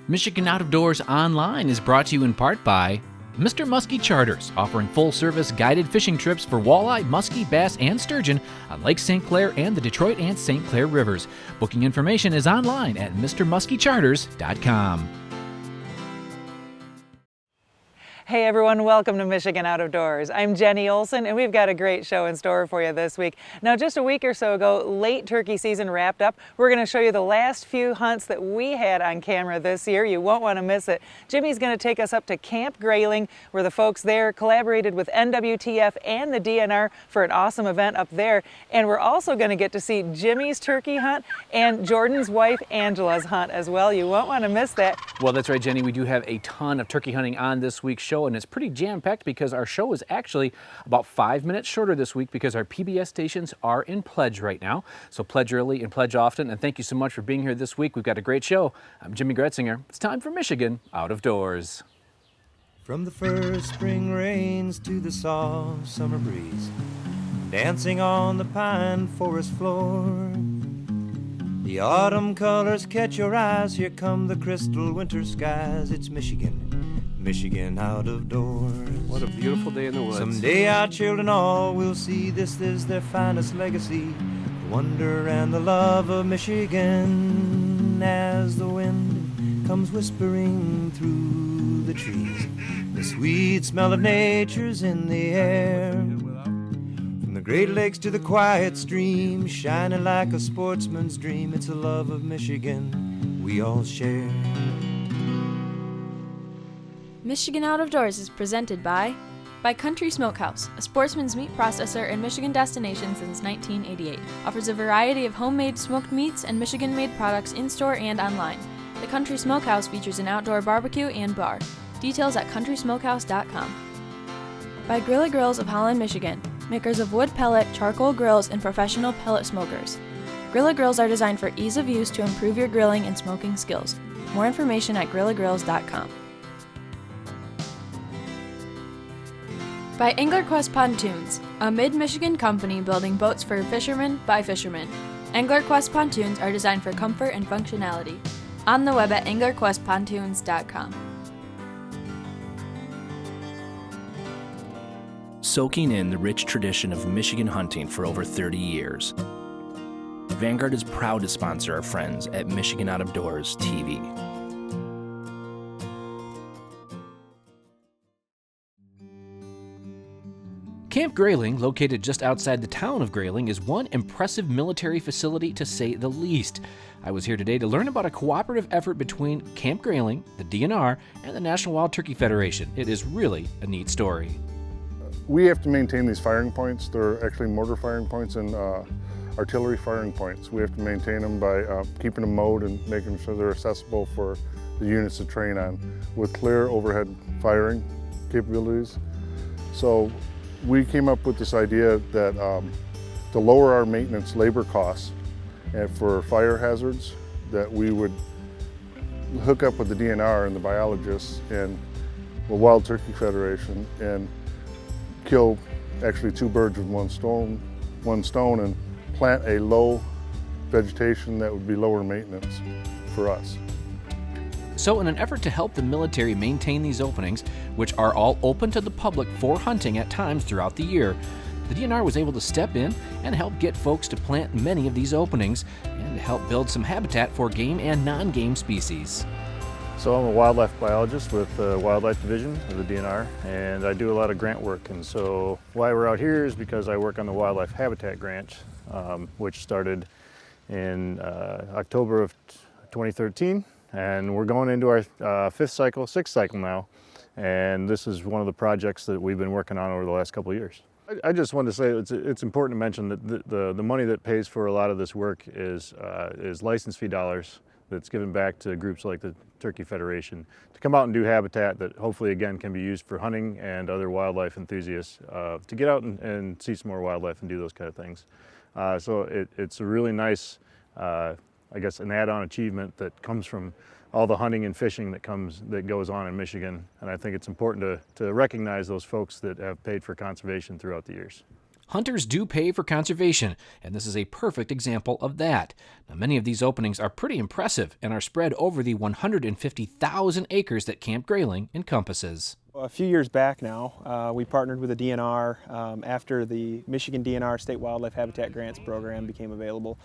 Michigan Out of Doors Online is brought to you in part by Mr. Muskie Charters, offering full-service guided fishing trips for walleye, muskie, bass, and sturgeon on Lake St. Clair and the Detroit and St. Clair rivers. Booking information is online at mrmuskiecharters.com. Hey everyone, welcome to Michigan Out of Doors. I'm Jenny Olson and we've got a great show in store for you this week. Now just a week or so ago, late turkey season wrapped up. We're going to show you the last few hunts that we had on camera this year. You won't want to miss it. Jimmy's going to take us up to Camp Grayling, where the folks there collaborated with NWTF and the DNR for an awesome event up there. And we're also going to get to see Jimmy's turkey hunt and Jordan's wife Angela's hunt as well. You won't want to miss that. Well, that's right, Jenny. We do have a ton of turkey hunting on this week's show, and it's pretty jam-packed because our show is actually about 5 minutes shorter this week because our PBS stations are in pledge right now. So pledge early and pledge often, and thank you so much for being here this week. We've got a great show. I'm Jimmy Gretzinger. It's time for Michigan Out of Doors. From the first spring rains to the soft summer breeze, dancing on the pine forest floor, the autumn colors catch your eyes. Here come the crystal winter skies. It's Michigan out of doors. What a beautiful day in the woods. Someday our children all will see this is their finest legacy, the wonder and the love of Michigan. As the wind comes whispering through the trees, the sweet smell of nature's in the air. From the Great Lakes to the quiet stream, shining like a sportsman's dream, it's a love of Michigan we all share. Michigan Out of Doors is presented by Country Smokehouse, a sportsman's meat processor and Michigan destination since 1988. Offers a variety of homemade smoked meats and Michigan-made products in-store and online. The Country Smokehouse features an outdoor barbecue and bar. Details at countrysmokehouse.com. By Grilla Grills of Holland, Michigan, makers of wood pellet, charcoal grills, and professional pellet smokers. Grilla Grills are designed for ease of use to improve your grilling and smoking skills. More information at grillagrills.com. By AnglerQuest Pontoons, a mid-Michigan company building boats for fishermen by fishermen. AnglerQuest pontoons are designed for comfort and functionality. On the web at anglerquestpontoons.com. Soaking in the rich tradition of Michigan hunting for over 30 years, Vanguard is proud to sponsor our friends at Michigan Out of Doors TV. Camp Grayling, located just outside the town of Grayling, is one impressive military facility to say the least. I was here today to learn about a cooperative effort between Camp Grayling, the DNR, and the National Wild Turkey Federation. It is really a neat story. We have to maintain these firing points. They're actually mortar firing points and artillery firing points. We have to maintain them by keeping them mowed and making sure they're accessible for the units to train on with clear overhead firing capabilities. So we came up with this idea that to lower our maintenance labor costs and for fire hazards, that we would hook up with the DNR and the biologists and the Wild Turkey Federation and kill actually two birds with one stone and plant a low vegetation that would be lower maintenance for us. So in an effort to help the military maintain these openings, which are all open to the public for hunting at times throughout the year, the DNR was able to step in and help get folks to plant many of these openings and to help build some habitat for game and non-game species. So I'm a wildlife biologist with the Wildlife Division of the DNR, and I do a lot of grant work. And so why we're out here is because I work on the Wildlife Habitat Grant, which started in October of 2013. And we're going into our sixth cycle now. And this is one of the projects that we've been working on over the last couple of years. I just wanted to say it's important to mention that the money that pays for a lot of this work is license fee dollars that's given back to groups like the Turkey Federation to come out and do habitat that hopefully again can be used for hunting and other wildlife enthusiasts to get out and see some more wildlife and do those kind of things. So it's a really nice, I guess, an add-on achievement that comes from all the hunting and fishing that goes on in Michigan. And I think it's important to recognize those folks that have paid for conservation throughout the years. Hunters do pay for conservation, and this is a perfect example of that. Now, many of these openings are pretty impressive and are spread over the 150,000 acres that Camp Grayling encompasses. A few years back now, we partnered with the DNR after the Michigan DNR State Wildlife Habitat Grants program became available,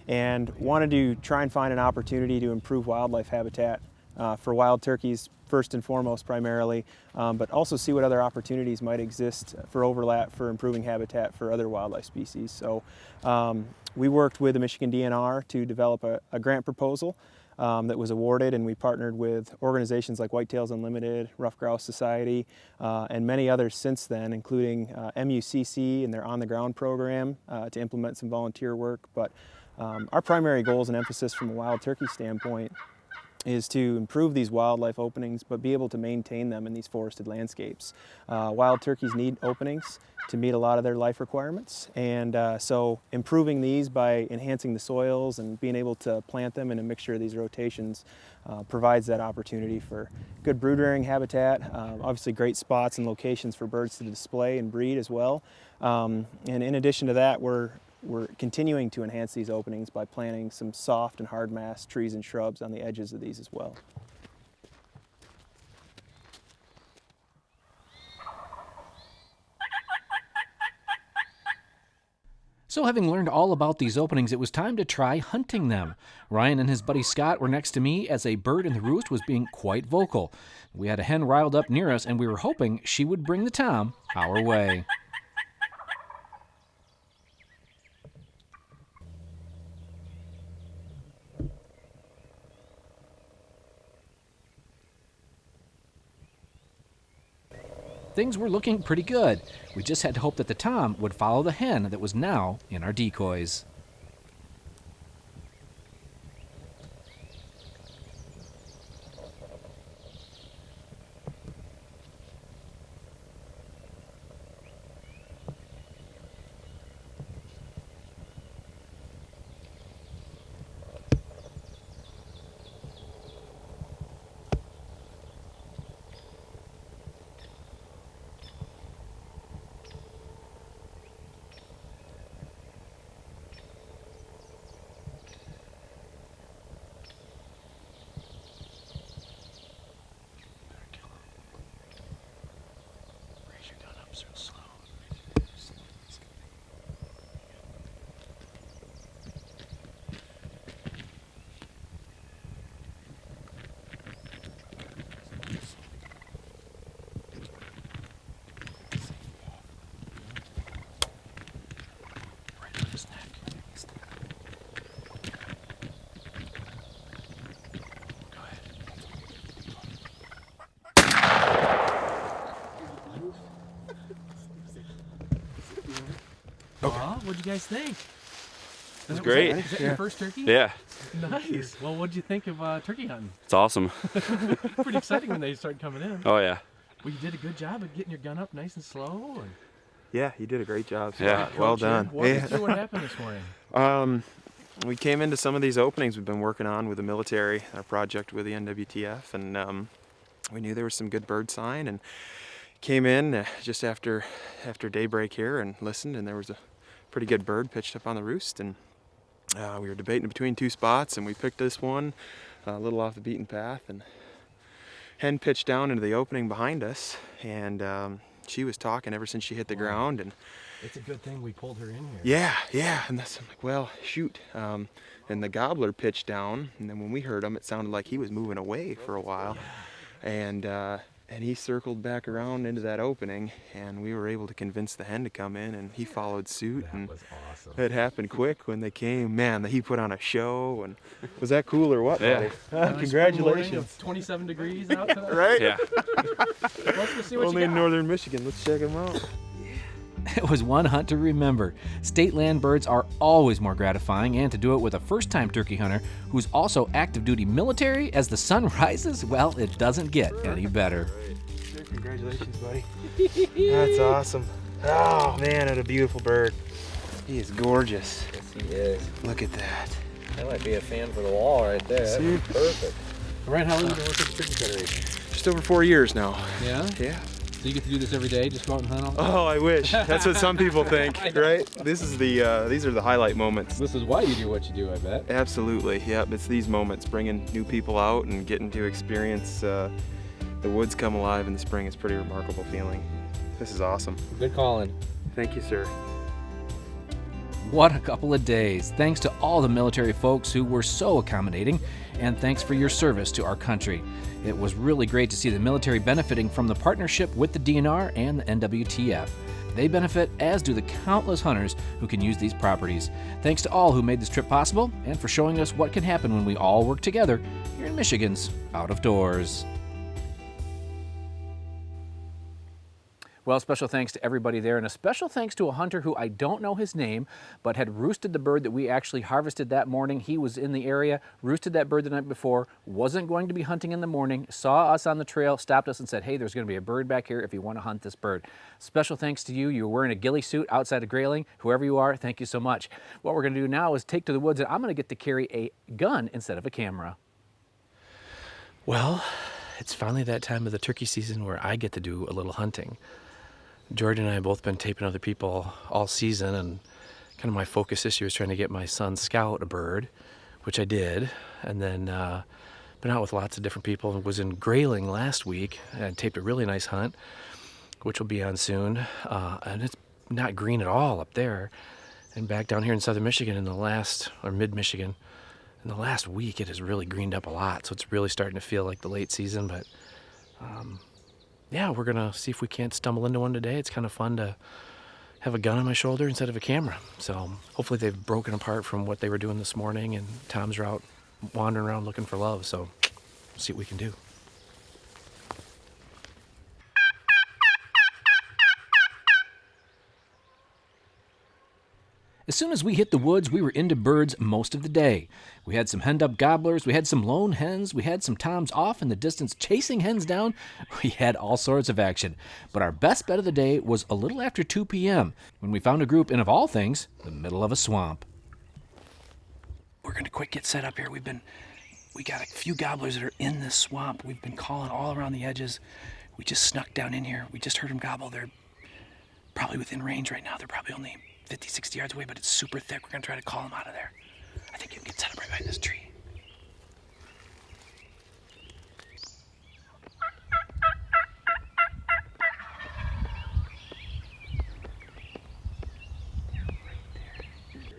and wanted to try and find an opportunity to improve wildlife habitat for wild turkeys first and foremost primarily, but also see what other opportunities might exist for overlap for improving habitat for other wildlife species. So we worked with the Michigan DNR to develop a grant proposal that was awarded, and we partnered with organizations like Whitetails Unlimited, Rough Grouse Society, and many others since then, including MUCC and their On the Ground program to implement some volunteer work. But our primary goals and emphasis from a wild turkey standpoint is to improve these wildlife openings, but be able to maintain them in these forested landscapes. Wild turkeys need openings to meet a lot of their life requirements, and so improving these by enhancing the soils and being able to plant them in a mixture of these rotations provides that opportunity for good brood rearing habitat, obviously great spots and locations for birds to display and breed as well. And in addition to that, we're continuing to enhance these openings by planting some soft and hard mass trees and shrubs on the edges of these as well. So having learned all about these openings, it was time to try hunting them. Ryan and his buddy Scott were next to me as a bird in the roost was being quite vocal. We had a hen riled up near us, and we were hoping she would bring the tom our way. Things were looking pretty good. We just had to hope that the tom would follow the hen that was now in our decoys. What'd you guys think? It was great. Is that your first turkey? Yeah. Nice. Well, what'd you think of turkey hunting? It's awesome. Pretty exciting when they start coming in. Oh, yeah. Well, you did a good job of getting your gun up nice and slow. And... Yeah, you did a great job. Yeah. Well done. Walk us through what happened this morning. We came into some of these openings we've been working on with the military, our project with the NWTF, and we knew there was some good bird sign, and came in just after daybreak here and listened, and there was a pretty good bird pitched up on the roost, and we were debating between two spots, and we picked this one a little off the beaten path, and hen pitched down into the opening behind us, and she was talking ever since she hit the ground, and it's a good thing we pulled her in here. Yeah, and that's, I'm like, well, shoot. And the gobbler pitched down, and then when we heard him, it sounded like he was moving away for a while, and he circled back around into that opening, and we were able to convince the hen to come in, and he followed suit. That and was awesome. It happened quick when they came. Man, he put on a show, and was that cool or what, Yeah. buddy? Congratulations. Of 27 degrees out today. Right? Yeah. Let's go see what Only you in got. northern Michigan. Let's check them out. It was one hunt to remember. State land birds are always more gratifying, and to do it with a first-time turkey hunter who's also active duty military as the sun rises, well, it doesn't get any better. Congratulations, buddy. That's awesome. Oh, man, what a beautiful bird. He is gorgeous. Yes, he is. Look at that. That might be a fan for the wall right there. See? That's perfect. Ryan, how long have you been working at the Turkey Federation? Just over 4 years now. Yeah? Yeah. So you get to do this every day, just go out and hunt all the time? Oh, I wish. That's what some people think, right? This is these are the highlight moments. This is why you do what you do, I bet. Absolutely, yep. It's these moments, bringing new people out and getting to experience the woods come alive in the spring. It's a pretty remarkable feeling. This is awesome. Good calling. Thank you, sir. What a couple of days. Thanks to all the military folks who were so accommodating, and thanks for your service to our country. It was really great to see the military benefiting from the partnership with the DNR and the NWTF. They benefit, as do the countless hunters who can use these properties. Thanks to all who made this trip possible, and for showing us what can happen when we all work together here in Michigan's Out of Doors. Well, special thanks to everybody there, and a special thanks to a hunter who I don't know his name, but had roosted the bird that we actually harvested that morning. He was in the area, roosted that bird the night before, wasn't going to be hunting in the morning, saw us on the trail, stopped us and said, hey, there's going to be a bird back here if you want to hunt this bird. Special thanks to you. You were wearing a ghillie suit outside of Grayling. Whoever you are, thank you so much. What we're going to do now is take to the woods, and I'm going to get to carry a gun instead of a camera. Well, it's finally that time of the turkey season where I get to do a little hunting. Jordan and I have both been taping other people all season, and kind of my focus this year is trying to get my son Scout a bird, which I did, and then been out with lots of different people. Was in Grayling last week and taped a really nice hunt, which will be on soon, and it's not green at all up there. And back down here in southern Michigan mid-Michigan, in the last week it has really greened up a lot, so it's really starting to feel like the late season, but yeah, we're gonna see if we can't stumble into one today. It's kind of fun to have a gun on my shoulder instead of a camera. So hopefully they've broken apart from what they were doing this morning, and Tom's out wandering around looking for love. So we'll see what we can do. As soon as we hit the woods, we were into birds most of the day. We had some hen-up gobblers, we had some lone hens, we had some toms off in the distance chasing hens down. We had all sorts of action. But our best bet of the day was a little after 2 p.m. when we found a group in, of all things, the middle of a swamp. We're going to quick get set up here. We got a few gobblers that are in this swamp. We've been calling all around the edges. We just snuck down in here. We just heard them gobble. They're probably within range right now. They're probably only 50, 60 yards away, but it's super thick. We're gonna try to call them out of there. I think you can get set up right behind this tree.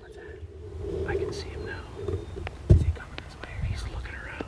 What's that? I can see him now. Is he coming this way, or he's looking around?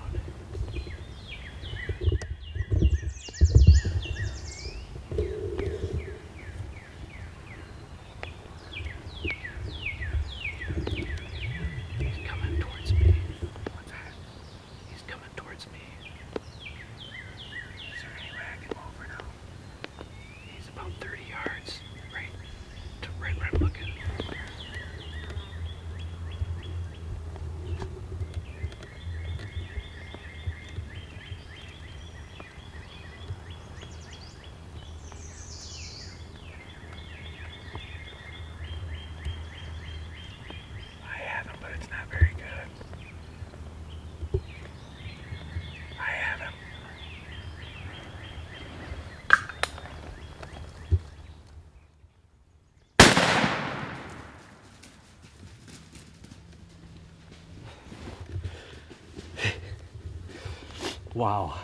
Wow.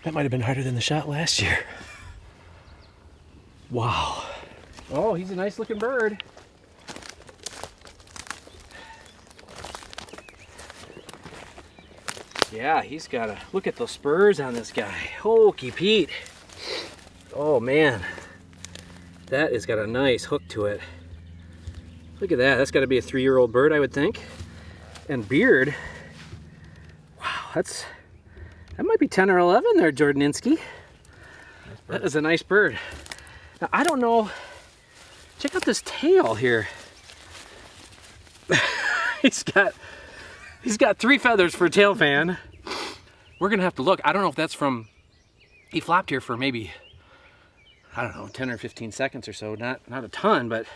That might have been harder than the shot last year. Wow. Oh, he's a nice looking bird. Yeah, he's got a, look at those spurs on this guy. Hokey Pete. Oh man, that has got a nice hook to it. Look at that, that's gotta be a 3-year-old bird, I would think. And beard, wow, that might be 10 or 11 there, Jordaninski. Nice, that is a nice bird. Now, I don't know, check out this tail here. He's got 3 feathers for a tail fan. We're gonna have to look. I don't know if that's from, he flopped here for maybe, I don't know, 10 or 15 seconds or so. Not a ton, but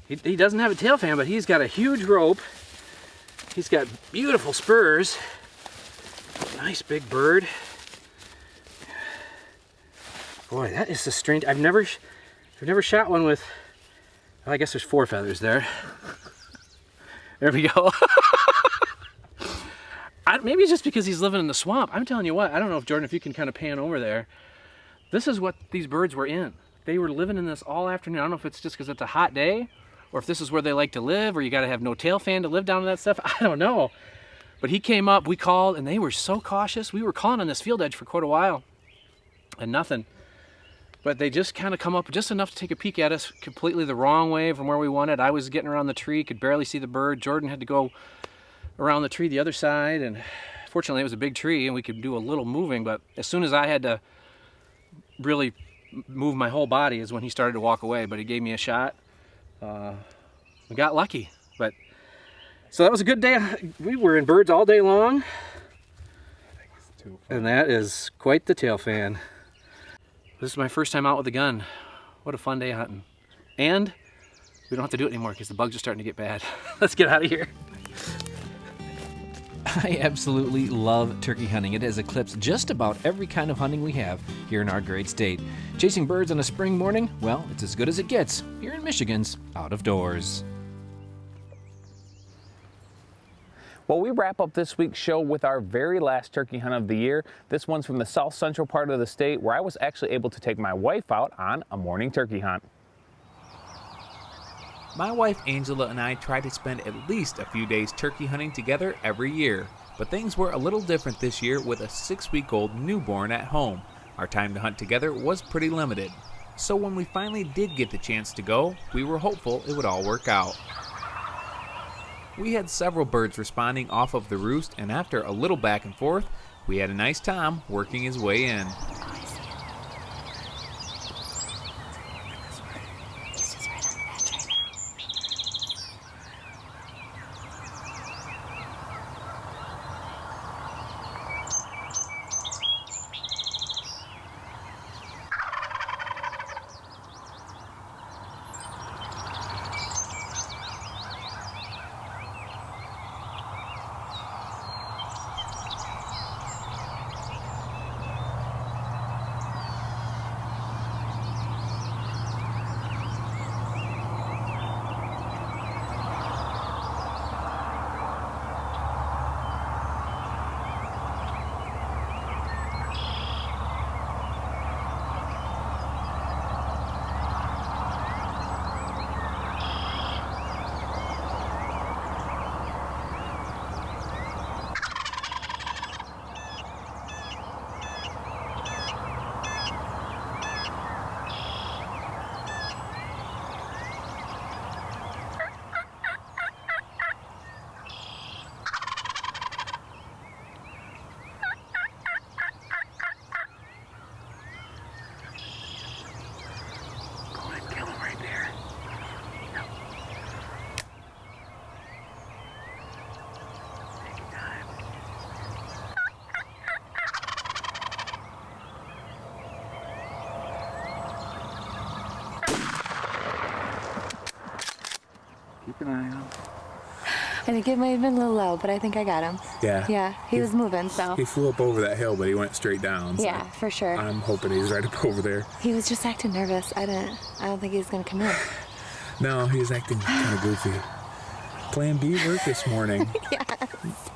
he doesn't have a tail fan, but he's got a huge rope. He's got beautiful spurs. Nice big bird. Boy, that is a strange. I've never shot one with. Well, I guess there's 4 feathers there. There we go. Maybe it's just because he's living in the swamp. I'm telling you what. I don't know if Jordan, if you can kind of pan over there. This is what these birds were in. They were living in this all afternoon. I don't know if it's just because it's a hot day, or if this is where they like to live, or you got to have no tail fan to live down in that stuff. I don't know. But he came up. We called, and they were so cautious. We were calling on this field edge for quite a while, and nothing. But they just kind of come up just enough to take a peek at us completely the wrong way from where we wanted. I was getting around the tree, could barely see the bird. Jordan had to go around the tree the other side, and fortunately it was a big tree and we could do a little moving, but as soon as I had to really move my whole body is when he started to walk away, but he gave me a shot. We got lucky, but so that was a good day. We were in birds all day long, and that is quite the tail fan. This is my first time out with a gun. What a fun day hunting. And we don't have to do it anymore because the bugs are starting to get bad. Let's get out of here. I absolutely love turkey hunting. It has eclipsed just about every kind of hunting we have here in our great state. Chasing birds on a spring morning, well, it's as good as it gets here in Michigan's Out of Doors. Well, we wrap up this week's show with our very last turkey hunt of the year. This one's from the south central part of the state, where I was actually able to take my wife out on a morning turkey hunt. My wife Angela and I try to spend at least a few days turkey hunting together every year, but things were a little different this year with a 6-week-old newborn at home. Our time to hunt together was pretty limited, so when we finally did get the chance to go, we were hopeful it would all work out. We had several birds responding off of the roost, and after a little back and forth, we had a nice Tom working his way in. Keep an eye on him. I think it might have been a little low, but I think I got him. Yeah. Yeah, he was moving, so. He flew up over that hill, but he went straight down. So yeah, for sure. I'm hoping he's right up over there. He was just acting nervous. I don't think he was gonna come in. No, he was acting kind of goofy. Plan B worked this morning. Yeah.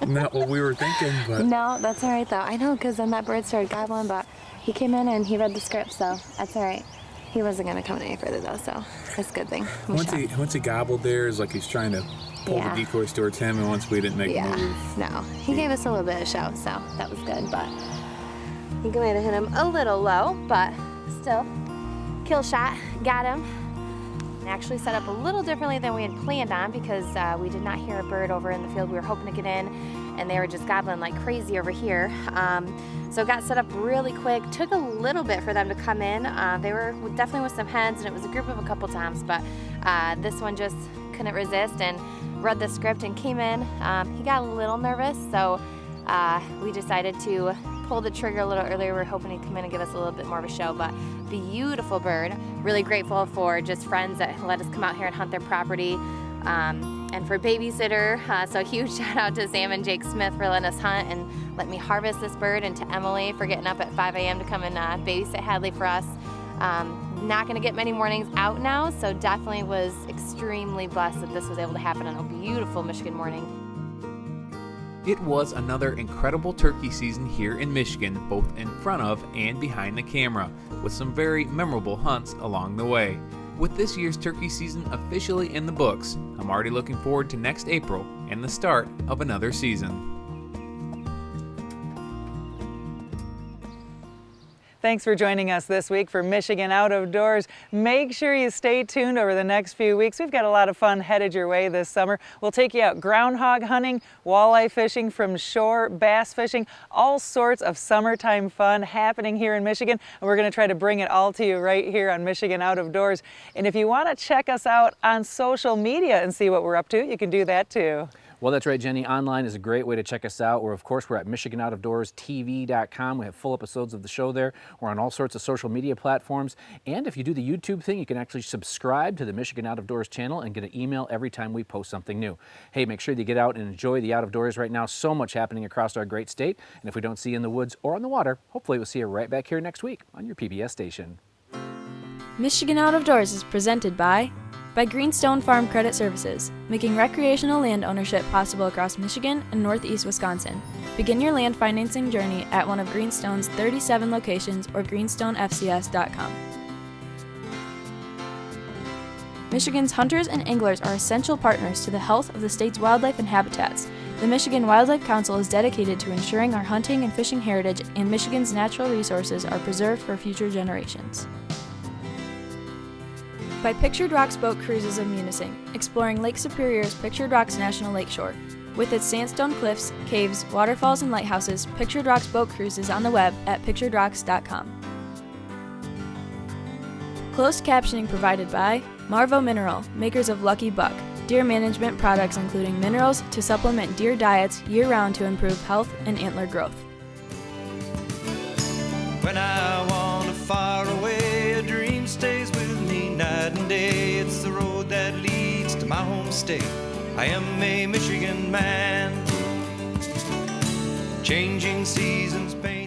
Not what we were thinking, but. No, that's all right though. I know, because then that bird started gobbling, but he came in and he read the script, so that's all right. He wasn't gonna come any further though, so that's a good thing. Once he gobbled there, it's like he's trying to pull the decoys towards him, and once we didn't make a move. No, he gave us a little bit of show, so that was good, but I think I might have hit him a little low, but still, kill shot, got him. Actually set up a little differently than we had planned on because we did not hear a bird over in the field. We were hoping to get in, and they were just gobbling like crazy over here. So it got set up really quick. Took a little bit for them to come in. They were definitely with some hens, and it was a group of a couple times, but this one just couldn't resist and read the script and came in. He got a little nervous, so we decided to pull the trigger a little earlier. We were hoping he'd come in and give us a little bit more of a show, but beautiful bird. Really grateful for just friends that let us come out here and hunt their property, and for babysitter. So huge shout out to Sam and Jake Smith for letting us hunt and let me harvest this bird, and to Emily for getting up at 5 a.m. to come and babysit Hadley for us. Not going to get many mornings out now, so definitely was extremely blessed that this was able to happen on a beautiful Michigan morning. It was another incredible turkey season here in Michigan, both in front of and behind the camera, with some very memorable hunts along the way. With this year's turkey season officially in the books, I'm already looking forward to next April and the start of another season. Thanks for joining us this week for Michigan Out of Doors. Make sure you stay tuned over the next few weeks. We've got a lot of fun headed your way this summer. We'll take you out groundhog hunting, walleye fishing from shore, bass fishing, all sorts of summertime fun happening here in Michigan. And we're going to try to bring it all to you right here on Michigan Out of Doors. And if you want to check us out on social media and see what we're up to, you can do that too. Well, that's right, Jenny. Online is a great way to check us out. We're at MichiganOutOfDoorsTV.com. We have full episodes of the show there. We're on all sorts of social media platforms. And if you do the YouTube thing, you can actually subscribe to the Michigan Out of Doors channel and get an email every time we post something new. Hey, make sure you get out and enjoy the out of doors right now. So much happening across our great state. And if we don't see you in the woods or on the water, hopefully we'll see you right back here next week on your PBS station. Michigan Out of Doors is presented by Greenstone Farm Credit Services, making recreational land ownership possible across Michigan and northeast Wisconsin. Begin your land financing journey at one of Greenstone's 37 locations or greenstonefcs.com. Michigan's hunters and anglers are essential partners to the health of the state's wildlife and habitats. The Michigan Wildlife Council is dedicated to ensuring our hunting and fishing heritage and Michigan's natural resources are preserved for future generations. By Pictured Rocks Boat Cruises of Munising, exploring Lake Superior's Pictured Rocks National Lakeshore. With its sandstone cliffs, caves, waterfalls, and lighthouses, Pictured Rocks Boat Cruises on the web at picturedrocks.com. Closed captioning provided by Marvo Mineral, makers of Lucky Buck, deer management products including minerals to supplement deer diets year-round to improve health and antler growth. When I wander far away, a dream stays with me night and day. It's the road that leads to my home state. I am a Michigan man. Changing seasons paint